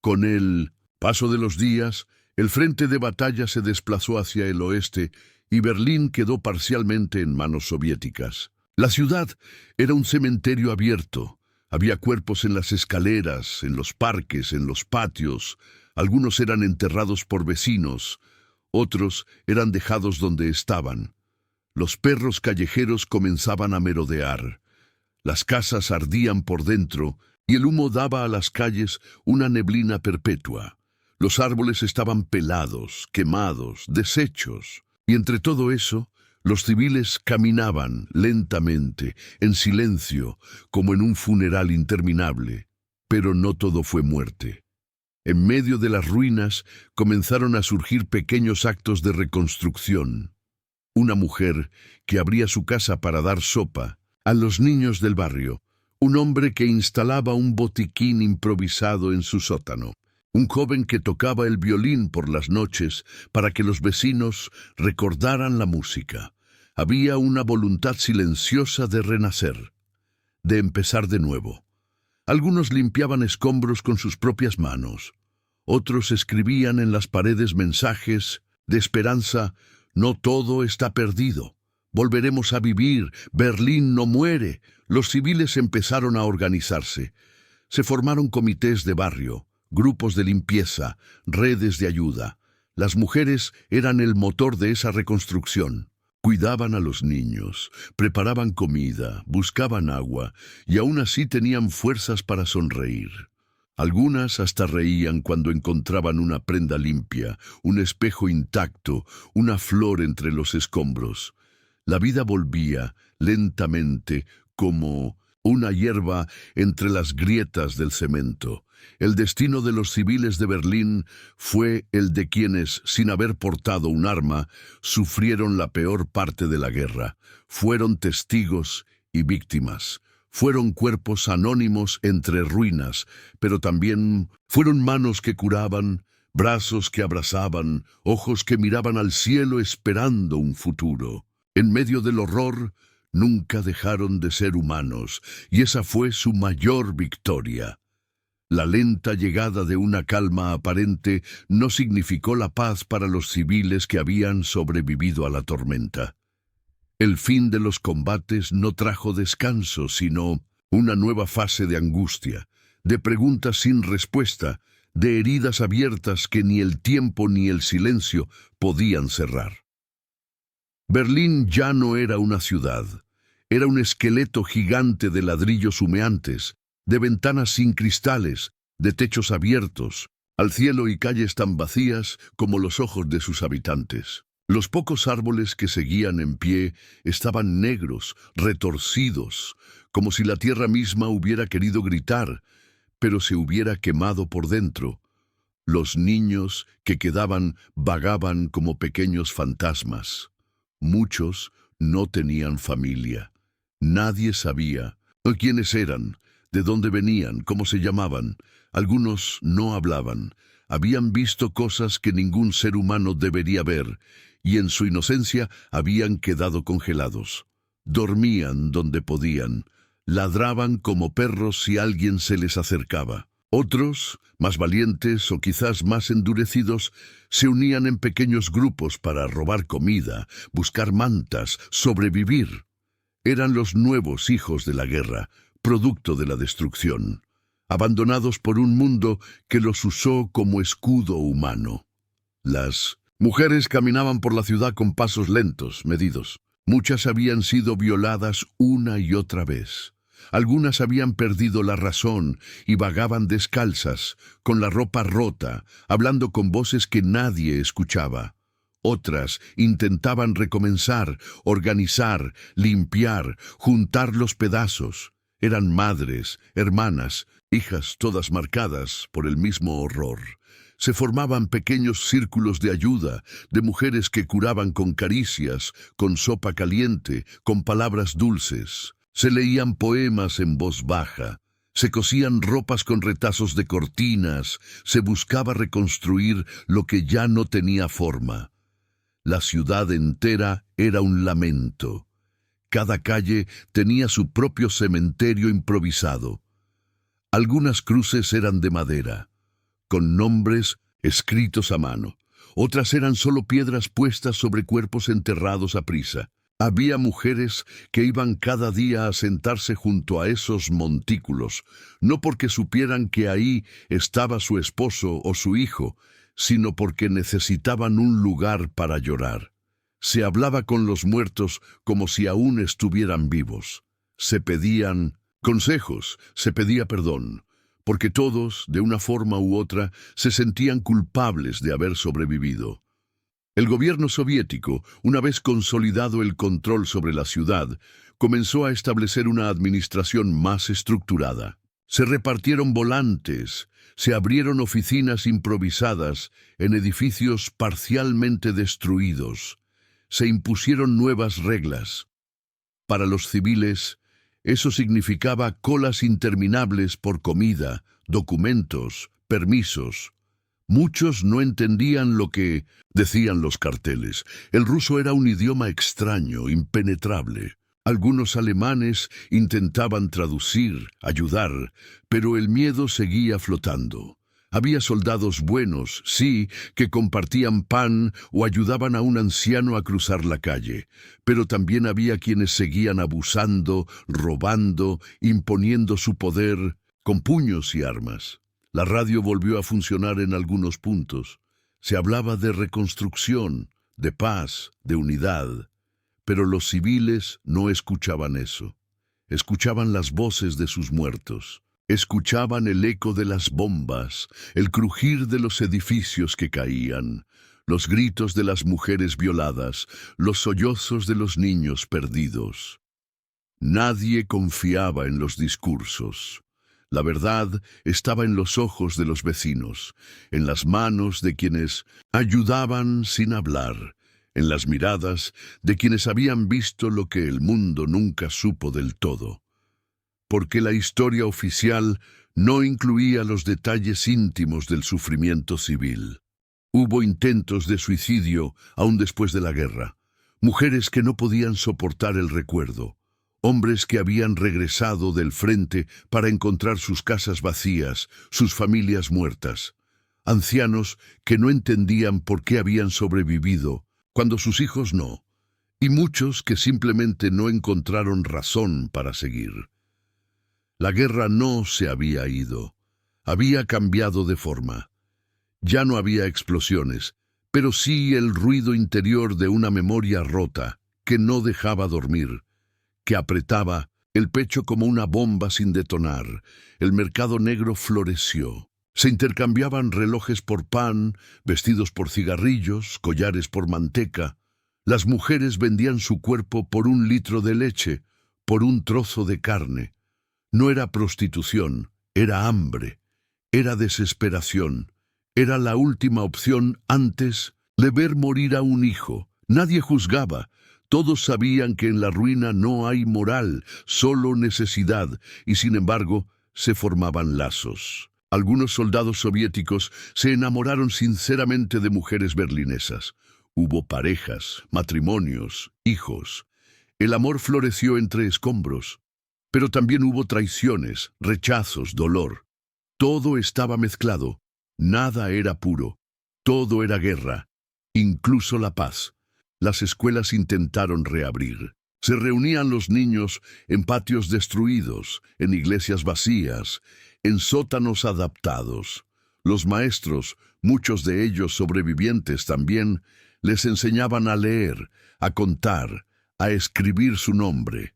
S1: Con el paso de los días, el frente de batalla se desplazó hacia el oeste y Berlín quedó parcialmente en manos soviéticas. La ciudad era un cementerio abierto. Había cuerpos en las escaleras, en los parques, en los patios. Algunos eran enterrados por vecinos, otros eran dejados donde estaban. Los perros callejeros comenzaban a merodear. Las casas ardían por dentro y el humo daba a las calles una neblina perpetua. Los árboles estaban pelados, quemados, deshechos. Y entre todo eso, los civiles caminaban lentamente, en silencio, como en un funeral interminable. Pero no todo fue muerte. En medio de las ruinas comenzaron a surgir pequeños actos de reconstrucción. Una mujer que abría su casa para dar sopa a los niños del barrio. Un hombre que instalaba un botiquín improvisado en su sótano. Un joven que tocaba el violín por las noches para que los vecinos recordaran la música. Había una voluntad silenciosa de renacer, de empezar de nuevo. Algunos limpiaban escombros con sus propias manos. Otros escribían en las paredes mensajes de esperanza: no todo está perdido. Volveremos a vivir. Berlín no muere. Los civiles empezaron a organizarse. Se formaron comités de barrio, grupos de limpieza, redes de ayuda. Las mujeres eran el motor de esa reconstrucción. Cuidaban a los niños, preparaban comida, buscaban agua, y aún así tenían fuerzas para sonreír. Algunas hasta reían cuando encontraban una prenda limpia, un espejo intacto, una flor entre los escombros. La vida volvía, lentamente, como una hierba entre las grietas del cemento. El destino de los civiles de Berlín fue el de quienes, sin haber portado un arma, sufrieron la peor parte de la guerra. Fueron testigos y víctimas. Fueron cuerpos anónimos entre ruinas, pero también fueron manos que curaban, brazos que abrazaban, ojos que miraban al cielo esperando un futuro. En medio del horror, nunca dejaron de ser humanos, y esa fue su mayor victoria. La lenta llegada de una calma aparente no significó la paz para los civiles que habían sobrevivido a la tormenta. El fin de los combates no trajo descanso, sino una nueva fase de angustia, de preguntas sin respuesta, de heridas abiertas que ni el tiempo ni el silencio podían cerrar. Berlín ya no era una ciudad, era un esqueleto gigante de ladrillos humeantes, de ventanas sin cristales, de techos abiertos, al cielo y calles tan vacías como los ojos de sus habitantes. Los pocos árboles que seguían en pie estaban negros, retorcidos, como si la tierra misma hubiera querido gritar, pero se hubiera quemado por dentro. Los niños que quedaban vagaban como pequeños fantasmas. Muchos no tenían familia. Nadie sabía quiénes eran, de dónde venían, cómo se llamaban. Algunos no hablaban. Habían visto cosas que ningún ser humano debería ver, y en su inocencia habían quedado congelados. Dormían donde podían. Ladraban como perros si alguien se les acercaba. Otros, más valientes o quizás más endurecidos, se unían en pequeños grupos para robar comida, buscar mantas, sobrevivir. Eran los nuevos hijos de la guerra, producto de la destrucción, abandonados por un mundo que los usó como escudo humano. Las mujeres caminaban por la ciudad con pasos lentos, medidos. Muchas habían sido violadas una y otra vez. Algunas habían perdido la razón y vagaban descalzas, con la ropa rota, hablando con voces que nadie escuchaba. Otras intentaban recomenzar, organizar, limpiar, juntar los pedazos. Eran madres, hermanas, hijas todas marcadas por el mismo horror. Se formaban pequeños círculos de ayuda, de mujeres que curaban con caricias, con sopa caliente, con palabras dulces. Se leían poemas en voz baja, se cosían ropas con retazos de cortinas, se buscaba reconstruir lo que ya no tenía forma. La ciudad entera era un lamento. Cada calle tenía su propio cementerio improvisado. Algunas cruces eran de madera, con nombres escritos a mano. Otras eran solo piedras puestas sobre cuerpos enterrados a prisa. Había mujeres que iban cada día a sentarse junto a esos montículos, no porque supieran que ahí estaba su esposo o su hijo, sino porque necesitaban un lugar para llorar. Se hablaba con los muertos como si aún estuvieran vivos. Se pedían consejos, se pedía perdón, porque todos, de una forma u otra, se sentían culpables de haber sobrevivido. El gobierno soviético, una vez consolidado el control sobre la ciudad, comenzó a establecer una administración más estructurada. Se repartieron volantes, se abrieron oficinas improvisadas en edificios parcialmente destruidos, se impusieron nuevas reglas. Para los civiles, eso significaba colas interminables por comida, documentos, permisos. Muchos no entendían lo que decían los carteles. El ruso era un idioma extraño, impenetrable. Algunos alemanes intentaban traducir, ayudar, pero el miedo seguía flotando. Había soldados buenos, sí, que compartían pan o ayudaban a un anciano a cruzar la calle, pero también había quienes seguían abusando, robando, imponiendo su poder con puños y armas. La radio volvió a funcionar en algunos puntos. Se hablaba de reconstrucción, de paz, de unidad. Pero los civiles no escuchaban eso. Escuchaban las voces de sus muertos. Escuchaban el eco de las bombas, el crujir de los edificios que caían, los gritos de las mujeres violadas, los sollozos de los niños perdidos. Nadie confiaba en los discursos. La verdad estaba en los ojos de los vecinos, en las manos de quienes ayudaban sin hablar, en las miradas de quienes habían visto lo que el mundo nunca supo del todo. Porque la historia oficial no incluía los detalles íntimos del sufrimiento civil. Hubo intentos de suicidio aún después de la guerra. mujeres que no podían soportar el recuerdo, hombres que habían regresado del frente para encontrar sus casas vacías, sus familias muertas, ancianos que no entendían por qué habían sobrevivido cuando sus hijos no, y muchos que simplemente no encontraron razón para seguir. La guerra no se había ido, había cambiado de forma. Ya no había explosiones, pero sí el ruido interior de una memoria rota que no dejaba dormir, que apretaba el pecho como una bomba sin detonar. El mercado negro floreció. Se intercambiaban relojes por pan, vestidos por cigarrillos, collares por manteca. Las mujeres vendían su cuerpo por un litro de leche, por un trozo de carne. No era prostitución, era hambre, era desesperación. Era la última opción antes de ver morir a un hijo. Nadie juzgaba. Todos sabían que en la ruina no hay moral, solo necesidad, y sin embargo se formaban lazos. Algunos soldados soviéticos se enamoraron sinceramente de mujeres berlinesas. Hubo parejas, matrimonios, hijos. El amor floreció entre escombros, pero también hubo traiciones, rechazos, dolor. Todo estaba mezclado. Nada era puro, todo era guerra, incluso la paz. Las escuelas intentaron reabrir. Se reunían los niños en patios destruidos, en iglesias vacías, en sótanos adaptados. Los maestros, muchos de ellos sobrevivientes también, les enseñaban a leer, a contar, a escribir su nombre.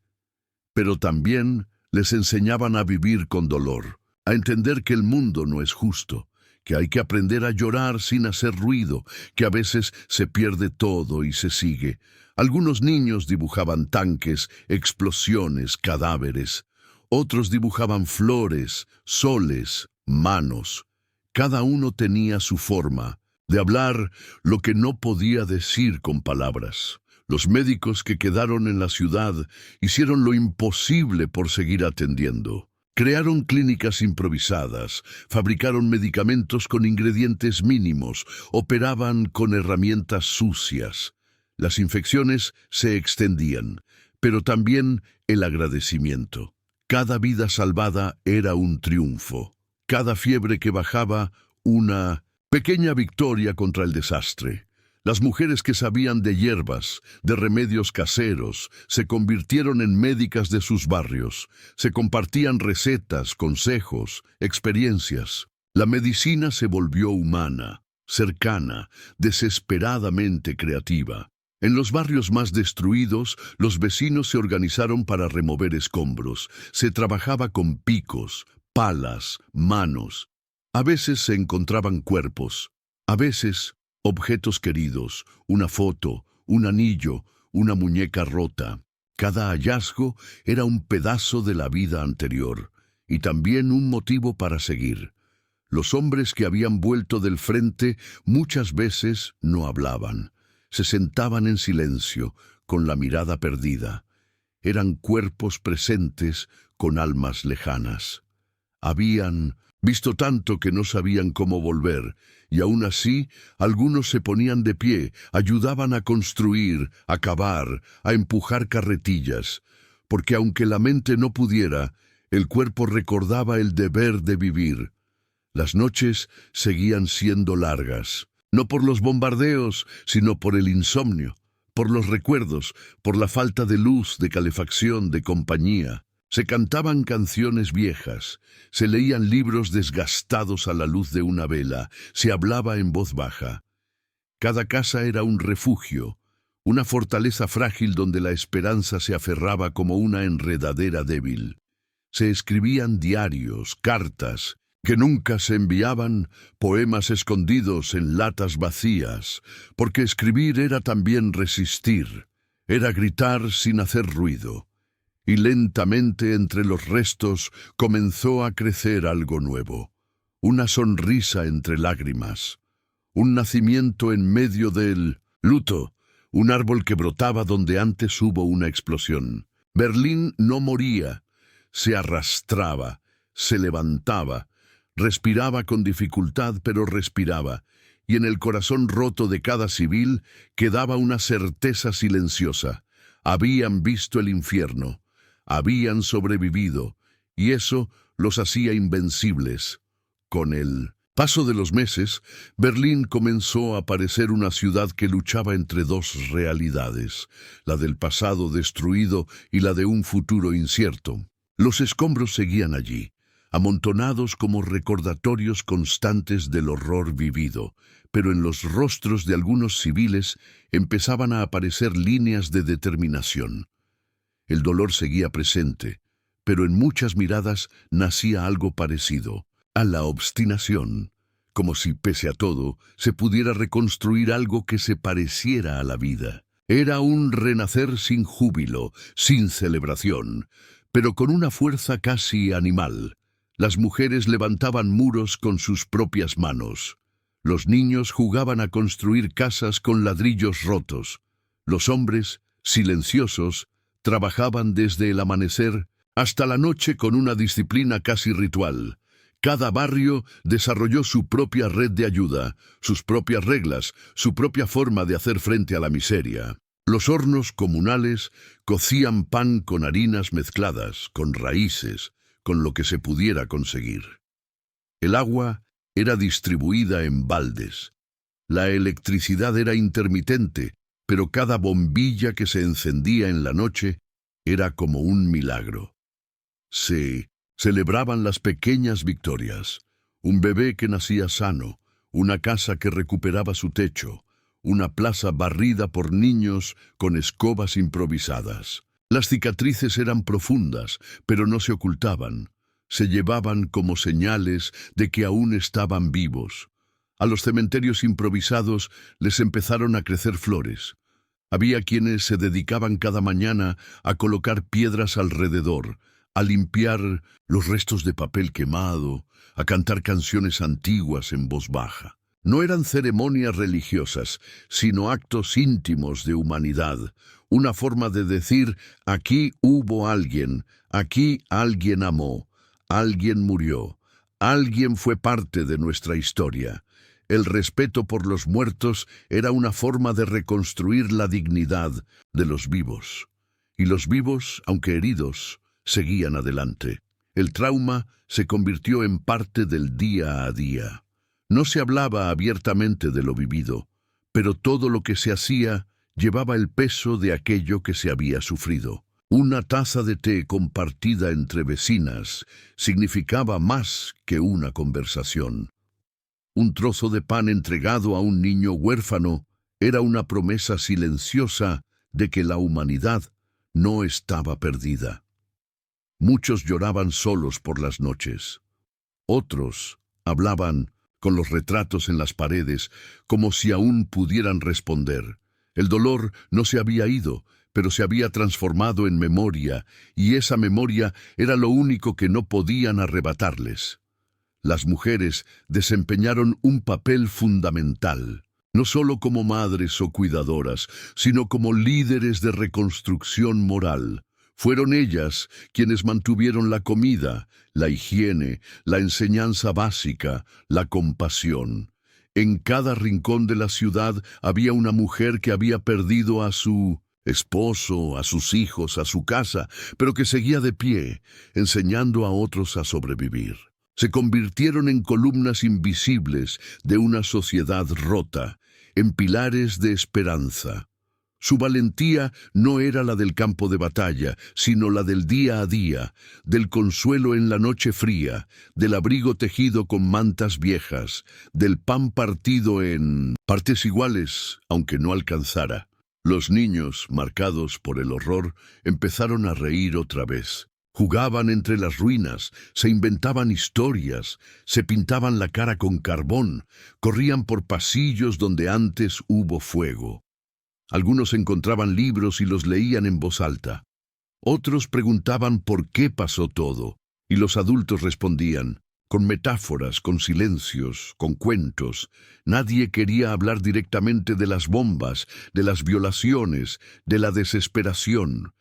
S1: Pero también les enseñaban a vivir con dolor, a entender que el mundo no es justo, que hay que aprender a llorar sin hacer ruido, que a veces se pierde todo y se sigue. Algunos niños dibujaban tanques, explosiones, cadáveres. Otros dibujaban flores, soles, manos. Cada uno tenía su forma de hablar lo que no podía decir con palabras. Los médicos que quedaron en la ciudad hicieron lo imposible por seguir atendiendo. Crearon clínicas improvisadas, fabricaron medicamentos con ingredientes mínimos, operaban con herramientas sucias. Las infecciones se extendían, pero también el agradecimiento. Cada vida salvada era un triunfo. Cada fiebre que bajaba, una pequeña victoria contra el desastre. Las mujeres que sabían de hierbas, de remedios caseros, se convirtieron en médicas de sus barrios. Se compartían recetas, consejos, experiencias. La medicina se volvió humana, cercana, desesperadamente creativa. En los barrios más destruidos, los vecinos se organizaron para remover escombros. Se trabajaba con picos, palas, manos. A veces se encontraban cuerpos, a veces objetos queridos, una foto, un anillo, una muñeca rota. Cada hallazgo era un pedazo de la vida anterior y también un motivo para seguir. Los hombres que habían vuelto del frente muchas veces no hablaban. Se sentaban en silencio, con la mirada perdida. Eran cuerpos presentes con almas lejanas. Habían visto tanto que no sabían cómo volver, y aún así algunos se ponían de pie, ayudaban a construir, a cavar, a empujar carretillas, porque aunque la mente no pudiera, el cuerpo recordaba el deber de vivir. Las noches seguían siendo largas, no por los bombardeos, sino por el insomnio, por los recuerdos, por la falta de luz, de calefacción, de compañía. Se cantaban canciones viejas, se leían libros desgastados a la luz de una vela, se hablaba en voz baja. Cada casa era un refugio, una fortaleza frágil donde la esperanza se aferraba como una enredadera débil. Se escribían diarios, cartas, que nunca se enviaban, poemas escondidos en latas vacías, porque escribir era también resistir, era gritar sin hacer ruido. Y lentamente entre los restos comenzó a crecer algo nuevo, una sonrisa entre lágrimas, un nacimiento en medio del luto, un árbol que brotaba donde antes hubo una explosión. Berlín no moría, se arrastraba, se levantaba, respiraba con dificultad, pero respiraba, y en el corazón roto de cada civil quedaba una certeza silenciosa. Habían visto el infierno, habían sobrevivido, y eso los hacía invencibles. Con el paso de los meses, Berlín comenzó a parecer una ciudad que luchaba entre dos realidades, la del pasado destruido y la de un futuro incierto. Los escombros seguían allí, amontonados como recordatorios constantes del horror vivido, pero en los rostros de algunos civiles empezaban a aparecer líneas de determinación. El dolor seguía presente, pero en muchas miradas nacía algo parecido a la obstinación, como si, pese a todo, se pudiera reconstruir algo que se pareciera a la vida. Era un renacer sin júbilo, sin celebración, pero con una fuerza casi animal. Las mujeres levantaban muros con sus propias manos. Los niños jugaban a construir casas con ladrillos rotos. Los hombres, silenciosos, trabajaban desde el amanecer hasta la noche con una disciplina casi ritual. Cada barrio desarrolló su propia red de ayuda, sus propias reglas, su propia forma de hacer frente a la miseria. Los hornos comunales cocían pan con harinas mezcladas, con raíces, con lo que se pudiera conseguir. El agua era distribuida en baldes. La electricidad era intermitente, pero cada bombilla que se encendía en la noche era como un milagro. Se celebraban las pequeñas victorias, un bebé que nacía sano, una casa que recuperaba su techo, una plaza barrida por niños con escobas improvisadas. Las cicatrices eran profundas, pero no se ocultaban. Se llevaban como señales de que aún estaban vivos. A los cementerios improvisados les empezaron a crecer flores. Había quienes se dedicaban cada mañana a colocar piedras alrededor, a limpiar los restos de papel quemado, a cantar canciones antiguas en voz baja. No eran ceremonias religiosas, sino actos íntimos de humanidad, una forma de decir: aquí hubo alguien, aquí alguien amó, alguien murió, alguien fue parte de nuestra historia. El respeto por los muertos era una forma de reconstruir la dignidad de los vivos. Y los vivos, aunque heridos, seguían adelante. El trauma se convirtió en parte del día a día. No se hablaba abiertamente de lo vivido, pero todo lo que se hacía llevaba el peso de aquello que se había sufrido. Una taza de té compartida entre vecinas significaba más que una conversación. Un trozo de pan entregado a un niño huérfano era una promesa silenciosa de que la humanidad no estaba perdida. Muchos lloraban solos por las noches. Otros hablaban con los retratos en las paredes, como si aún pudieran responder. El dolor no se había ido, pero se había transformado en memoria, y esa memoria era lo único que no podían arrebatarles. Las mujeres desempeñaron un papel fundamental, no solo como madres o cuidadoras, sino como líderes de reconstrucción moral. Fueron ellas quienes mantuvieron la comida, la higiene, la enseñanza básica, la compasión. En cada rincón de la ciudad había una mujer que había perdido a su esposo, a sus hijos, a su casa, pero que seguía de pie, enseñando a otros a sobrevivir. Se convirtieron en columnas invisibles de una sociedad rota, en pilares de esperanza. Su valentía no era la del campo de batalla, sino la del día a día, del consuelo en la noche fría, del abrigo tejido con mantas viejas, del pan partido en partes iguales, aunque no alcanzara. Los niños, marcados por el horror, empezaron a reír otra vez. Jugaban entre las ruinas, se inventaban historias, se pintaban la cara con carbón, corrían por pasillos donde antes hubo fuego. Algunos encontraban libros y los leían en voz alta. Otros preguntaban por qué pasó todo, y los adultos respondían, con metáforas, con silencios, con cuentos. Nadie quería hablar directamente de las bombas, de las violaciones, de la desesperación.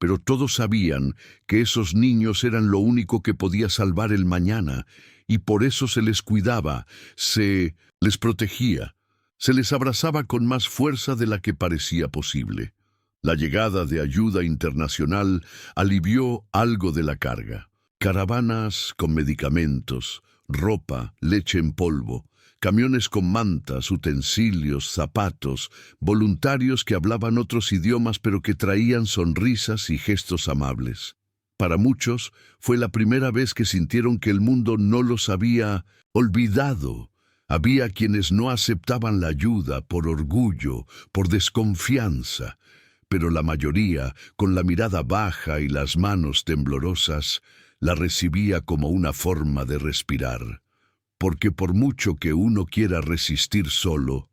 S1: pero todos sabían que esos niños eran lo único que podía salvar el mañana, y por eso se les cuidaba, se les protegía, se les abrazaba con más fuerza de la que parecía posible. La llegada de ayuda internacional alivió algo de la carga. Caravanas con medicamentos, ropa, leche en polvo, camiones con mantas, utensilios, zapatos, voluntarios que hablaban otros idiomas pero que traían sonrisas y gestos amables. Para muchos fue la primera vez que sintieron que el mundo no los había olvidado. Había quienes no aceptaban la ayuda por orgullo, por desconfianza, pero la mayoría, con la mirada baja y las manos temblorosas, la recibía como una forma de respirar. Porque por mucho que uno quiera resistir solo,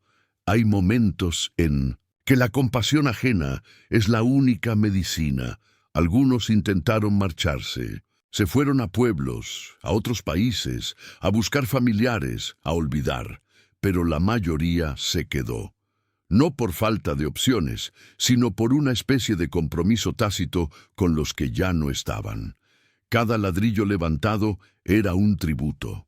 S1: hay momentos en que la compasión ajena es la única medicina. Algunos intentaron marcharse. Se fueron a pueblos, a otros países, a buscar familiares, a olvidar. Pero la mayoría se quedó. No por falta de opciones, sino por una especie de compromiso tácito con los que ya no estaban. Cada ladrillo levantado era un tributo.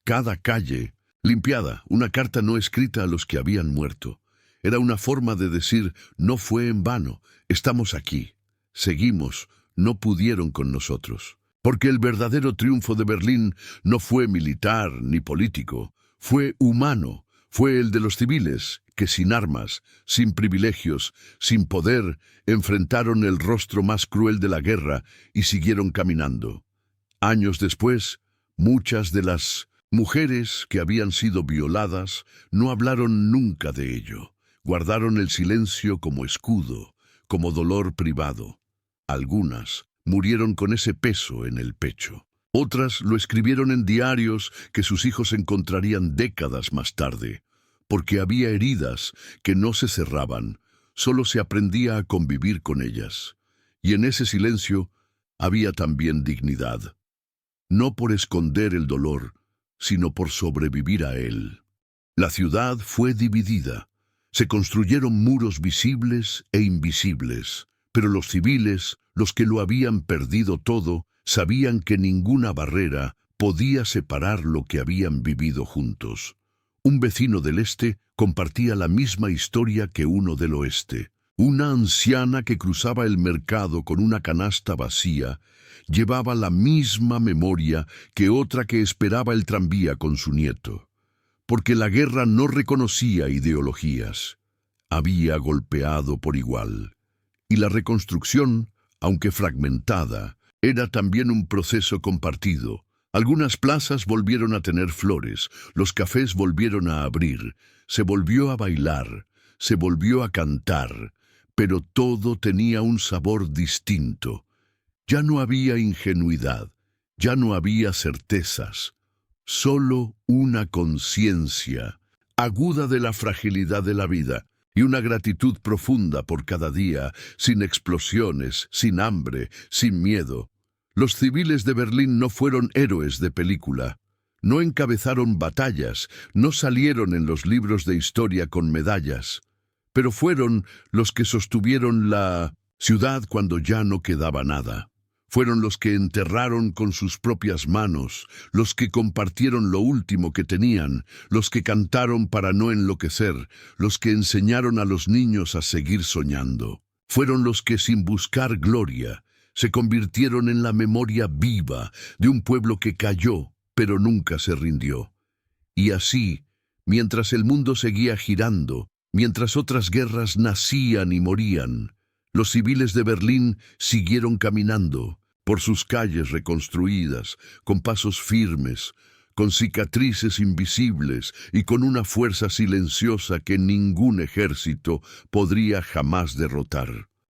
S1: Cada calle limpiada, una carta no escrita a los que habían muerto. Era una forma de decir, no fue en vano, estamos aquí, seguimos, no pudieron con nosotros. Porque el verdadero triunfo de Berlín no fue militar ni político, fue humano, fue el de los civiles, que sin armas, sin privilegios, sin poder, enfrentaron el rostro más cruel de la guerra y siguieron caminando. Años después, muchas de las mujeres que habían sido violadas no hablaron nunca de ello. Guardaron el silencio como escudo, como dolor privado. Algunas murieron con ese peso en el pecho. Otras lo escribieron en diarios que sus hijos encontrarían décadas más tarde, porque había heridas que no se cerraban, solo se aprendía a convivir con ellas. Y en ese silencio había también dignidad, no por esconder el dolor, sino por sobrevivir a él. La ciudad fue dividida. Se construyeron muros visibles e invisibles, pero los civiles, los que lo habían perdido todo, sabían que ninguna barrera podía separar lo que habían vivido juntos. Un vecino del este compartía la misma historia que uno del oeste. Una anciana que cruzaba el mercado con una canasta vacía llevaba la misma memoria que otra que esperaba el tranvía con su nieto. Porque la guerra no reconocía ideologías. Había golpeado por igual. Y la reconstrucción, aunque fragmentada, era también un proceso compartido. Algunas plazas volvieron a tener flores, los cafés volvieron a abrir, se volvió a bailar, se volvió a cantar, pero todo tenía un sabor distinto. Ya no había ingenuidad, ya no había certezas, solo una conciencia aguda de la fragilidad de la vida y una gratitud profunda por cada día, sin explosiones, sin hambre, sin miedo. Los civiles de Berlín no fueron héroes de película, no encabezaron batallas, no salieron en los libros de historia con medallas, pero fueron los que sostuvieron la ciudad cuando ya no quedaba nada. Fueron los que enterraron con sus propias manos, los que compartieron lo último que tenían, los que cantaron para no enloquecer, los que enseñaron a los niños a seguir soñando. Fueron los que, sin buscar gloria, se convirtieron en la memoria viva de un pueblo que cayó, pero nunca se rindió. Y así, mientras el mundo seguía girando, mientras otras guerras nacían y morían, los civiles de Berlín siguieron caminando por sus calles reconstruidas, con pasos firmes, con cicatrices invisibles y con una fuerza silenciosa que ningún ejército podría jamás derrotar.